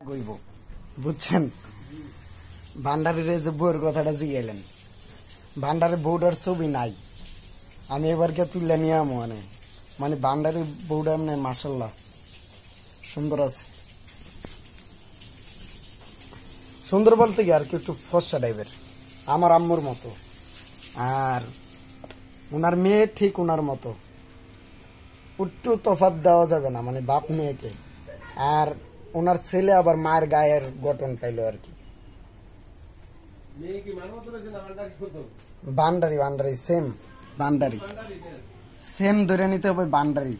কইব বুঝছেন ভান্ডারের যে বউয়ের কথাটা জিগাইলেন ভান্ডারের বউটার ছবি নাই আমি এবারকে তুললে নিয়ে মানে ভান্ডারের বউটা এমনি মাশাল্লাহ সুন্দর আছে সুন্দর বলতে কি আর কি একটু ফর্সা টাইপের আমার আম্মুর মতো আর উনার মেয়ে ঠিক উনার মতো একটু তফাৎ দেওয়া যাবে না মানে বাপ মেয়েকে আর ওনার ছেলে আবার মায়ের গায়ের গঠন পাইলো আর কি boundary boundary same boundary same ধরে নিতে হবে বান্ডারি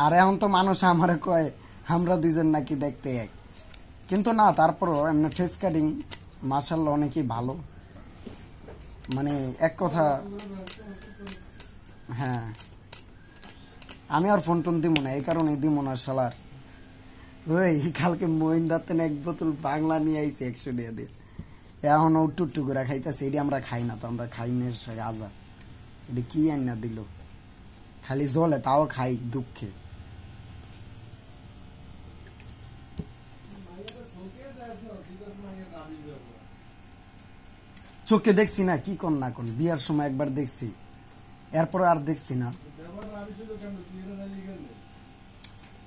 আর এখন তো মানুষ আমারে কয় আমরা দুইজন নাকি দেখতে এক কিন্তু না তারপরও এমনি ফেস কাটিং মাশাআল্লাহ অনেকই ভালো মানে এক কথা হ্যাঁ আমি আর ফোন টোন দিব না এই কারণে দিব না শালার ওই কালকে মহিন্দাতে এক বোতল বাংলা নিয়ে আইছে 100 টাকা দিয়ে এখন উট্টু করে খাইতেছে এটি আমরা খাই না তো আমরা খাই না আজা এটি কি আইনা দিল খালি জলে তাও খাই দুঃখে চোখে দেখছি না কি কোন না কোন বিয়ার সময় একবার দেখছি এরপর আর দেখছি না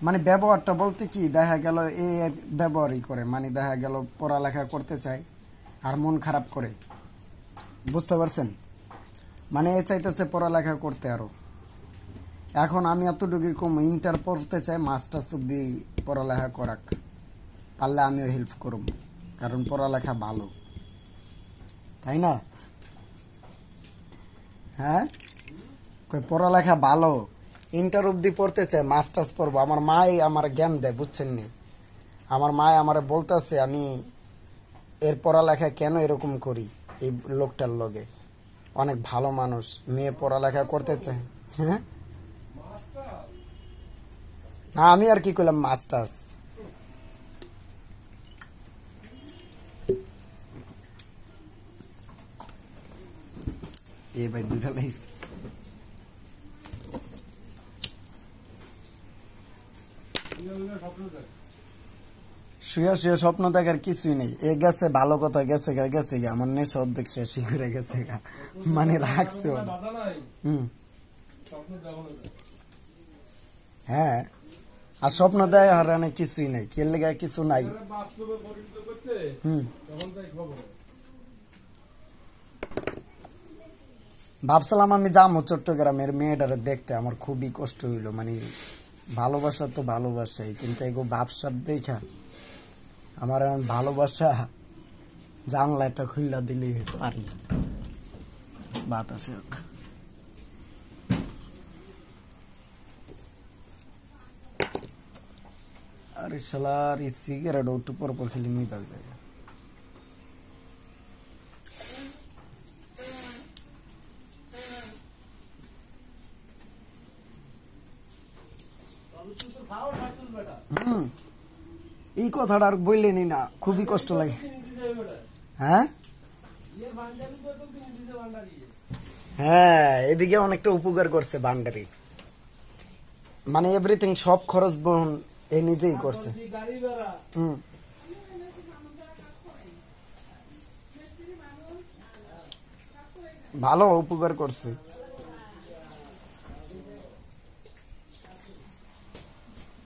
মানে ব্যবহারটা বলতে কি দেখা গেল এ ব্যবহারই করে মানে দেখা গেল পড়ালেখা করতে চায় আর মন খারাপ করে বুঝতে পারছেন মানে এ চাইতেছে পড়ালেখা করতে আরো এখন আমি এতটুকু কম ইন্টার পড়তে চাই মাস্টার্স অব্দি পড়ালেখা করাক পারলে আমিও হেল্প করব কারণ পড়ালেখা ভালো তাই না হ্যাঁ পড়ালেখা ভালো ইন্টার অব্দি পড়তে চাই মাস্টার্স পড়বো আমার মাই আমার জ্ঞান দেয় বুঝছেন নি আমার মায় আমার বলতেছে আমি এর পড়ালেখা কেন এরকম করি এই লোকটার লগে অনেক ভালো মানুষ মেয়ে পড়ালেখা করতে চায় হ্যাঁ না আমি আর কি করলাম মাস্টার্স এ ভাই দুটা লাইছি শুয়ে শুয়ে স্বপ্ন দেখার কিছুই নেই এ গেছে ভালো কথা গেছে গেছে আমার নেশা অর্ধেক শেষই করে গেছে মানে রাখছে হ্যাঁ আর স্বপ্ন দেখার কিছুই নেই কে লেগে কিছু নাই ভাবছিলাম আমি যাবো চট্টগ্রামের মেয়েটারে দেখতে আমার খুবই কষ্ট হইলো মানে ভালোবাসা তো ভালোবাসাই কিন্তু এগো ভাবসাব দেখা আমার এমন ভালোবাসা জানলাটা খুললা দিলে পারি বাতাসে আরে শালার এই সিগারেট একটু পর পর খেলে নিয়ে পাবে এই কথাটা আর বললেনি না খুবই কষ্ট লাগে হ্যাঁ হ্যাঁ এদিকে অনেকটা উপকার করছে বান্ডারি মানে এভরিথিং সব খরচ বহন এ নিজেই করছে ভালো উপকার করছে